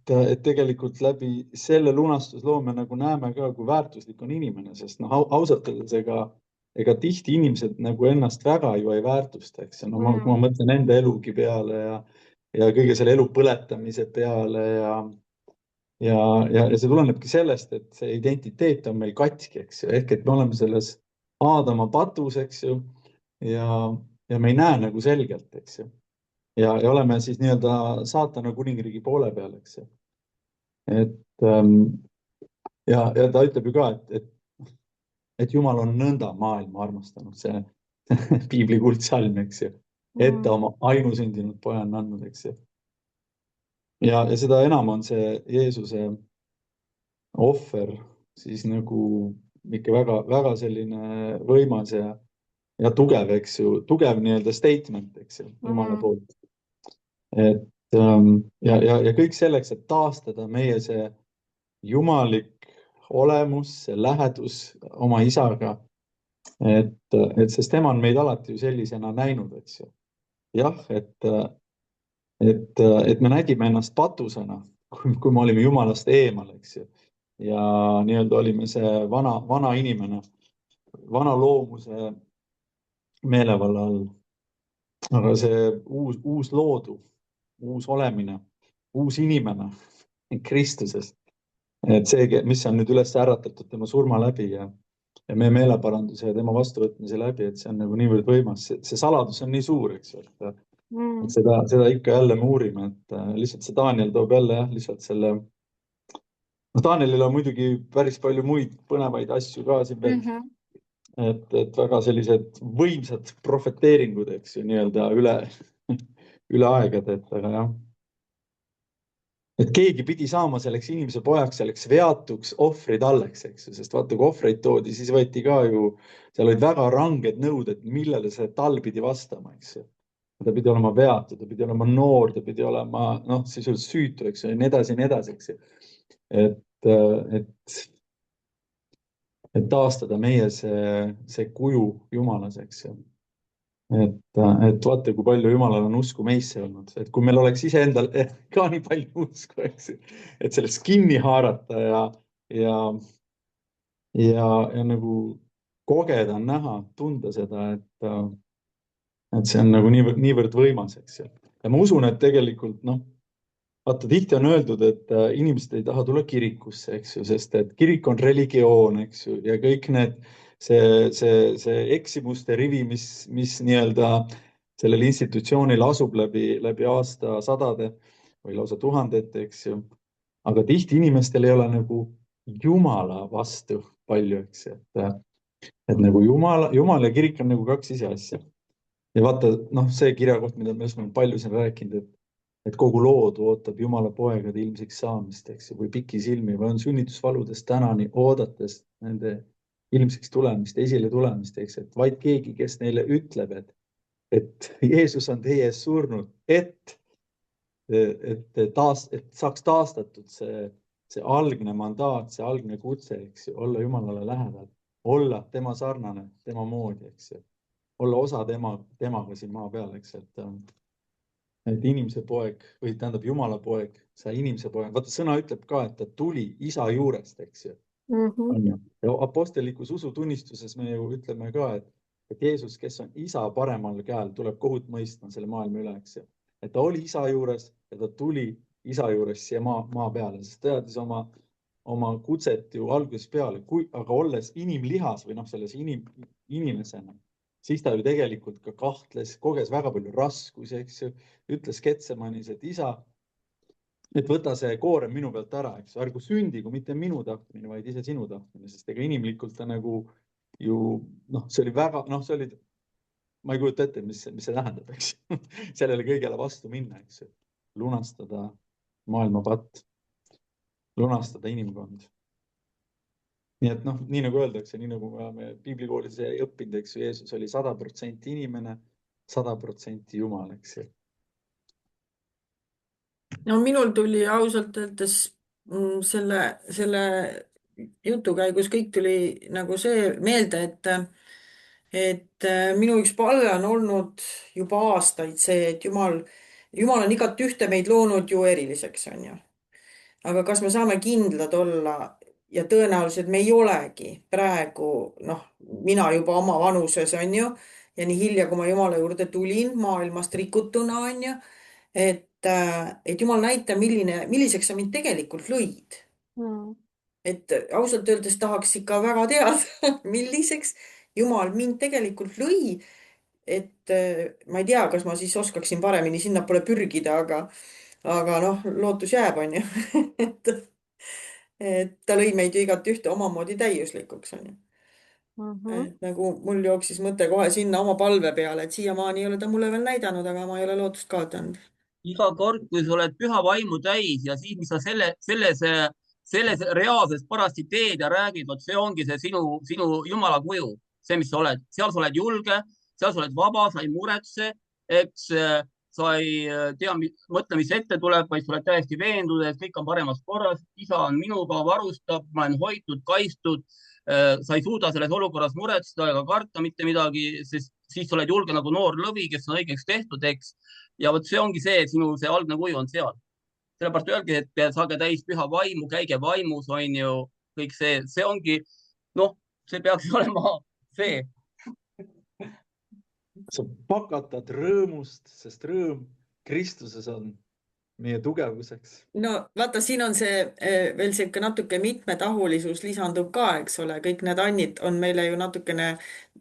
et tegelikult läbi selle lunastusloo me nagu näeme ka, kui väärtuslik on inimene, sest ausalt öeldes ega tihti inimesed nagu ennast väga ju ei väärtusta, eks ju. Kui ma mõtlen enda elugi peale ja kõige selle elu põletamise peale ja see tulenebki sellest, et see identiteet on meil katki, eks ju. Ehk et me oleme selles Aadama patus, eks ju, ja me ei näe nagu selgelt, eks ju. Ja oleme siis nii-öelda saatana kuningriigi poole peal, eks ju. Ja ta ütleb ju ka, et Jumal on nõnda maailma armastanud, see piibli kuldsalm, eks ju, et ta oma ainusündinud poja on andnud, eks ju. Ja seda enam on see Jeesuse ohver siis nagu ikka väga, väga selline võimas ja tugev, eks ju, tugev nii-öelda statement, eks ju, Jumala poolt. Ja kõik selleks, et taastada meie see jumalik olemus, see lähedus oma isaga, et sest tema on meid alati ju sellisena näinud, eks ju. Jah, et me nägime ennast patusena, kui me olime Jumalast eemal, eks ju. Ja nii-öelda olime see vana inimene, vana loomuse meelevalla all. Aga see uus loodu uus olemine, uus inimene Kristuses. Et see, mis on nüüd üles äratatud tema surma läbi ja meie meeleparanduse ja tema vastuvõtmise läbi, et see on nagu niivõrd võimas. See saladus on nii suur, eks ju, et seda ikka jälle me uurime, et lihtsalt see Daniel toob jälle jah, lihtsalt selle. No Danielil on muidugi päris palju muid põnevaid asju ka siin veel. Et väga sellised võimsad profeteeringud, eks ju, nii-öelda üle aegade, et aga jah. Et keegi pidi saama selleks inimese pojaks, selleks veatuks ohvri talleks, eks ju, sest vaata, kui ohvreid toodi, siis võeti ka ju, seal olid väga ranged nõuded, millele see tall pidi vastama, eks ju. Ta pidi olema veatu, ta pidi olema noor, ta pidi olema, sisuliselt süütu, eks ju, ja nii edasi, eks ju. Et taastada meie see kuju Jumalas, eks ju. Et vaata, kui palju Jumalal on usku meisse olnud, et kui meil oleks iseendal ka nii palju usku, eks ju, et sellest kinni haarata ja nagu kogeda, näha, tunda seda, et see on nagu niivõrd võimas, eks ju. Ja ma usun, et tegelikult, vaata, tihti on öeldud, et inimesed ei taha tulla kirikusse, eks ju, sest et kirik on religioon, eks ju, ja kõik need see eksimuste rivi, mis nii-öelda sellel institutsioonil asub läbi aastasadade või lausa tuhandete, eks ju. Aga tihti inimestel ei ole nagu Jumala vastu palju, eks ju. Et nagu Jumal ja kirik on nagu kaks ise asja. Ja vaata, see kirjakoht, mida me oleme palju siin rääkinud, et kogu loodu ootab Jumala poegade ilmsiks saamist, eks ju, või pikisilmi või on sünnitusvaludest tänani oodates nende ilmsiks tulemist, esile tulemist, eks, et vaid keegi, kes neile ütleb, et Jeesus on teie ees surnud, et saaks taastatud see algne mandaat, see algne kutse, eks ju, olla Jumalale lähedal, olla tema sarnane, tema moodi, eks ju, olla osa temaga siin maa peal, eks, et inimese poeg või tähendab Jumala poeg, see inimese poeg, vaata sõna ütleb ka, et ta tuli isa juurest, eks ju. Ja apostellikus usutunnistuses me ju ütleme ka, et Jeesus, kes on isa paremal käel, tuleb kohut mõistma selle maailma üle, eks ju. Et ta oli isa juures ja ta tuli isa juures siia maa peale, sest teadis oma kutset ju algusest peale, aga olles inimlihas või selles inimesena, siis ta ju tegelikult ka kahtles, koges väga palju raskusi, eks ju, ütles Getsemanis, et isa, et võta see koorem minu pealt ära, eks, ärgu sündigu mitte minu tahtmine, vaid ise sinu tahtmine, sest ega inimlikult ta nagu ju, see oli väga, see oli, ma ei kujuta ette, mis see tähendab, eks, sellele kõigele vastu minna, eks, lunastada maailma patt, lunastada inimkond. Nii et nii nagu öeldakse, nii nagu me piiblikoolis õppinud, eks, Jeesus oli 100% inimene, 100% Jumal, eks. No minul tuli ausalt öeldes selle jutu käigus kõik tuli nagu see meelde, et minu üks palve on olnud juba aastaid see, et Jumal on igat ühte meid loonud ju eriliseks, on ju. Aga kas me saame kindlad olla ja tõenäoliselt me ei olegi praegu, mina juba oma vanuses, on ju, ja nii hilja, kui ma Jumala juurde tulin maailmast rikutuna, on ju, et Jumal näita, milliseks sa mind tegelikult lõid. Et ausalt öeldes tahaks ikka väga teada, milliseks Jumal mind tegelikult lõi. Et ma ei tea, kas ma siis oskaksin paremini sinnapoole pürgida, aga lootus jääb, on ju. et ta lõi meid ju igat ühte omamoodi täiuslikuks, on ju. Et nagu mul jooksis mõte kohe sinna oma palve peale, et siiamaani ei ole ta mulle veel näidanud, aga ma ei ole lootust kaotanud. Iga kord, kui sa oled püha vaimu täis ja siis, mis sa selles reaalses parasti teed ja räägid, vot see ongi see sinu Jumala kuju, see, mis sa oled. Seal sa oled julge, seal sa oled vaba, sa ei muretse, eks sa ei tea, mõtle, mis ette tuleb, vaid sa oled täiesti veendunud, et kõik on paremas korras. Isa on minuga, varustab, ma olen hoitud, kaitstud. Sa ei suuda selles olukorras muretseda ega karta mitte midagi, sest siis sa oled julge nagu noor lõvi, kes on õigeks tehtud, eks. Ja vot see ongi see, et sinu see algne kuju on seal. Sellepärast öelge, et saage täis püha vaimu, käige vaimus, on ju, kõik see ongi, see peaks olema see. Sa pakatad rõõmust, sest rõõm Kristuses on meie tugevuseks. no vaata, siin on see veel sihuke natuke mitmetahulisus lisandub ka, eks ole, kõik need annid on meile ju natukene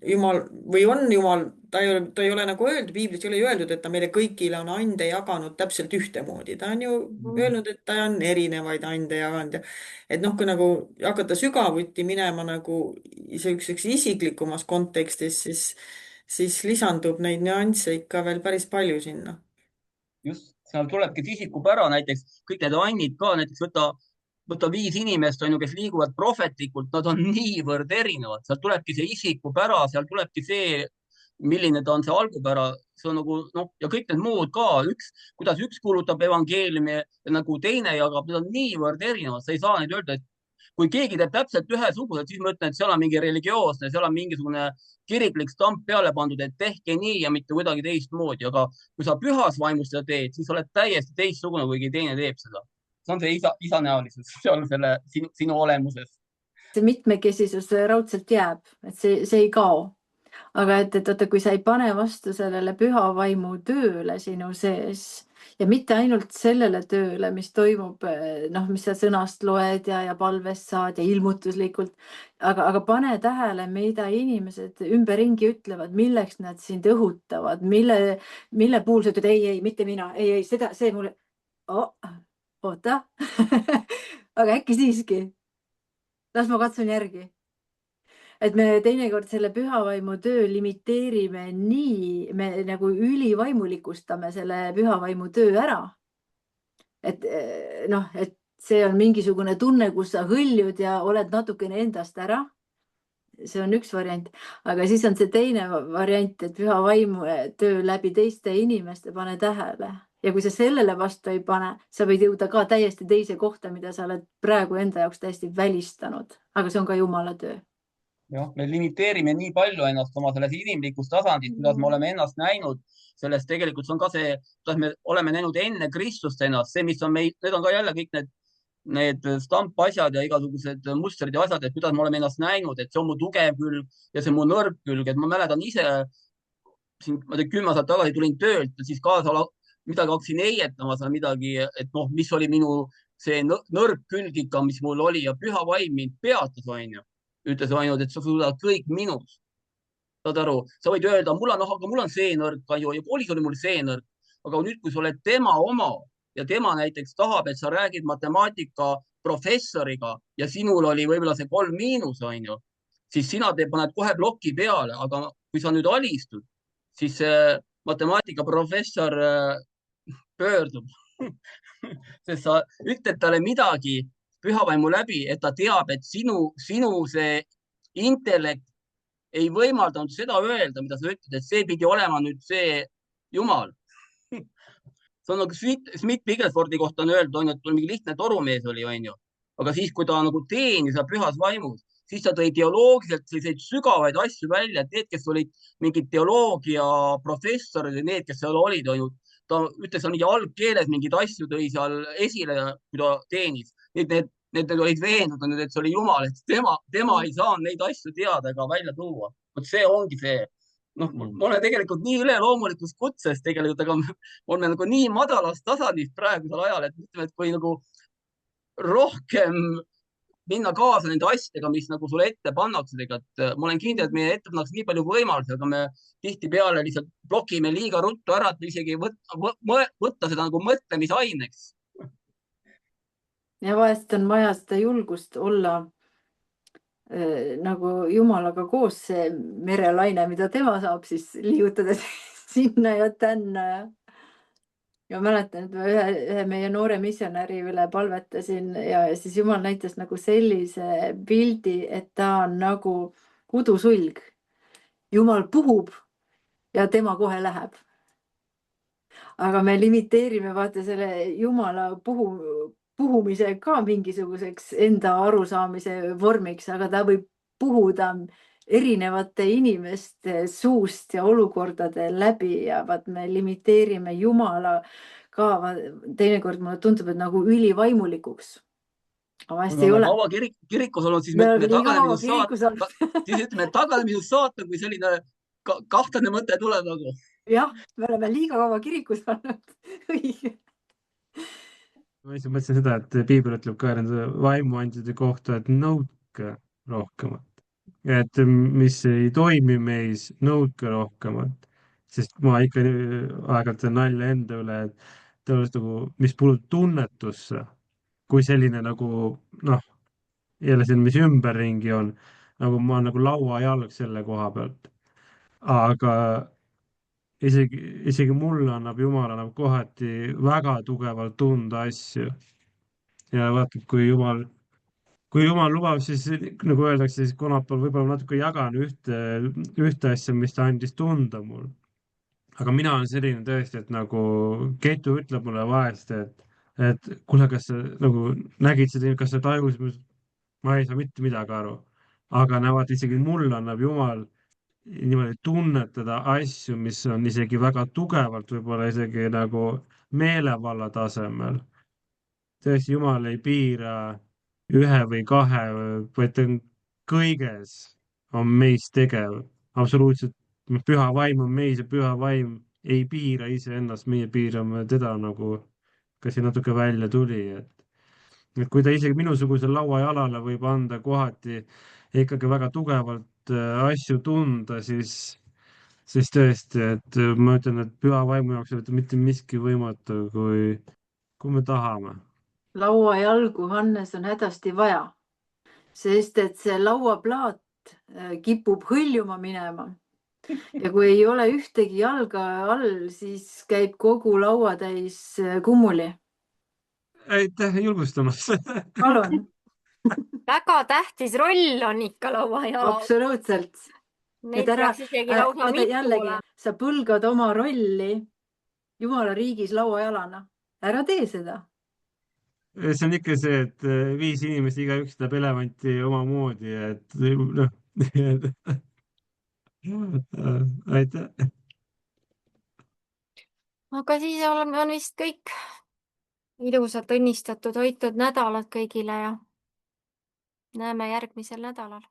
Jumal või on Jumal, ta ei ole nagu öeldud, piiblis ei ole ju öeldud, et ta meile kõigile on ande jaganud täpselt ühtemoodi, ta on ju öelnud, et ta on erinevaid ande jaganud ja et noh, kui nagu hakata sügavuti minema nagu selliseks isiklikumas kontekstis, siis lisandub neid nüansse ikka veel päris palju sinna. Just, seal tulebki isikupära, näiteks kõik need annid ka, näiteks võtta 5 inimest, on ju, kes liiguvad prohvetlikult, nad on niivõrd erinevad, seal tulebki see isikupära, seal tulebki see, milline ta on see algupära, see on nagu noh, ja kõik need muud ka, kuidas üks kuulutab evangeeliumi nagu teine jagab, need on niivõrd erinevad, sa ei saa neid öelda, et kui keegi teeb täpselt ühesugused, siis ma ütlen, et seal on mingi religioosne, seal on mingisugune kiriklik stamp peale pandud, et tehke nii ja mitte kuidagi teistmoodi, aga kui sa pühas vaimus seda teed, siis oled täiesti teistsugune, kuigi teine teeb seda. See on see isanäolisus, see on sinu olemuses. See mitmekesisus raudselt jääb, et see ei kao. Aga et vaata, kui sa ei pane vastu sellele püha vaimu tööle sinu sees ja mitte ainult sellele tööle, mis toimub, noh, mis sa sõnast loed ja palvest saad ja ilmutuslikult, aga pane tähele, mida inimesed ümberringi ütlevad, milleks nad sind õhutavad, mille puhul sa ütled, ei, mitte mina, ei, see mulle, oota, aga äkki siiski, las ma katsun järgi. Et me teinekord selle pühavaimu töö limiteerime nii, me nagu ülivaimulikustame selle pühavaimu töö ära. Et noh, et see on mingisugune tunne, kus sa hõljud ja oled natukene endast ära. See on üks variant, aga siis on see teine variant, et pühavaimu töö läbi teiste inimeste pane tähele. Ja kui sa sellele vastu ei pane, sa võid jõuda ka täiesti teise kohta, mida sa oled praegu enda jaoks täiesti välistanud, aga see on ka Jumala töö. Jah, me limiteerime nii palju ennast oma selles inimlikus tasandis, kuidas me oleme ennast näinud, sellest tegelikult see on ka see, kuidas me oleme näinud enne Kristust ennast, see, mis on meil, need on ka jälle kõik need stampasjad ja igasugused mustrid ja asjad, et kuidas me oleme ennast näinud, et see on mu tugev külg ja see on mu nõrk külg, et ma mäletan ise siin, ma tean, 10 aastat tagasi tulin töölt ja siis kaasa midagi hakkasin heietama seal midagi, et noh, mis oli minu see nõrk külg ikka, mis mul oli ja püha vaim mind peatas, on ju. Ütles ainult, et sa suudad kõik minus. Saad aru, sa võid öelda, aga mul on see nõrk, ja koolis oli mul see nõrk, aga nüüd, kui sa oled tema oma ja tema näiteks tahab, et sa räägid matemaatika professoriga ja sinul oli võib-olla see 3 –, on ju, siis sina paned kohe ploki peale, aga kui sa nüüd alistud, siis matemaatika professor pöördub, sest sa ütled talle midagi pühavaimu läbi, et ta teab, et sinu see intellekt ei võimaldanud seda öelda, mida sa ütled, et see pidi olema nüüd see Jumal. See on nagu Smith-Wigglesworthi kohta on öeldud, et mingi lihtne torumees oli, on ju. Aga siis, kui ta nagu teenis pühas vaimus, siis ta tõi teoloogiliselt selliseid sügavaid asju välja, et need, kes olid mingid teoloogia professorid ja need, kes seal olid, on ju, ta ütles mingi algkeeles mingeid asju tõi seal esile, kui ta teenis. Need olid veendunud, et see oli Jumal, et tema ei saanud neid asju teada ega välja tuua. See ongi see. Noh, ma olen tegelikult nii üleloomulikus kutses tegelikult, aga ma olen nagu nii madalast tasandist praegusel ajal, et ütleme, et kui nagu rohkem minna kaasa nende asjadega, mis nagu sulle ette pannakse tegelikult. Ma olen kindel, et meie ette pannakse nii palju võimalusi, aga me tihtipeale lihtsalt blokime liiga ruttu ära, et isegi võtta seda nagu mõtlemisaineks. Ja vahest on vaja seda julgust olla nagu Jumalaga koos see merelaine, mida tema saab siis liigutada sinna ja tänna. Ja mäletan, et ma ühe meie noore missionäri üle palvetasin ja siis Jumal näitas nagu sellise pildi, et ta on nagu udusulg. Jumal puhub ja tema kohe läheb. Aga me limiteerime vaata selle Jumala puhumise ka mingisuguseks enda arusaamise vormiks, aga ta võib puhuda erinevate inimeste suust ja olukordade läbi ja vaat me limiteerime Jumala ka, teinekord mulle tundub, et nagu ülivaimulikuks. Vahest ei ole. Kaua kirikus olnud, siis me ütleme taganemisust saata, kui selline kahtlane mõte tuleb nagu. Jah, me oleme liiga kaua kirikus olnud. Õige. ma lihtsalt mõtlesin seda, et piibel ütleb ka nende vaimuandide kohta, et nõudke rohkemat. Et mis ei toimi meis, nõudke rohkemat. Sest ma ikka aeg-ajalt teen nalja enda üle, et tõenäoliselt nagu, mis puudutab tunnetusse, kui selline nagu noh, jälle selline, mis ümberringi on, nagu ma olen nagu lauajalg selle koha pealt. aga isegi mulle annab Jumal annab kohati väga tugevalt tunda asju. Ja vaata, kui Jumal lubab, siis nagu öeldakse, siis kolmapäeval võib-olla natuke jagan ühte asja, mis ta andis tunda mul. Aga mina olen selline tõesti, et nagu Ketu ütleb mulle vahest, et kuule, kas sa nagu nägid seda, kas sa tajusid, ma ei saa mitte midagi aru. aga näevad, isegi mulle annab Jumal niimoodi tunnetada asju, mis on isegi väga tugevalt, võib-olla isegi nagu meelevalla tasemel. Tõesti, Jumal ei piira ühe või kahe, vaid ta on kõiges on meis tegev. absoluutselt, püha vaim on meis ja püha vaim ei piira iseennast, meie piirame teda, nagu ka siin natuke välja tuli, et kui ta isegi minusugusele lauajalale võib anda kohati ikkagi väga tugevalt asju tunda, siis tõesti, et ma ütlen, et püha vaimu jaoks ei ole mitte miski võimatu, kui me tahame. lauajalgu, Hannes, on hädasti vaja, sest et see lauaplaat kipub hõljuma minema. Ja kui ei ole ühtegi jalga all, siis käib kogu lauatäis kummuli. Aitäh julgustamast. Palun. Väga tähtis roll on ikka lauajalal. Absoluutselt. Neid peaks isegi lausa mitu olema. Sa põlgad oma rolli Jumala riigis lauajalana. Ära tee seda. See on ikka see, et 5 inimest, igaüks tahab elevanti omamoodi, et noh. Aitäh. Aga siis on vist kõik ilusalt õnnistatud, hoitud nädalat kõigile ja näeme järgmisel nädalal.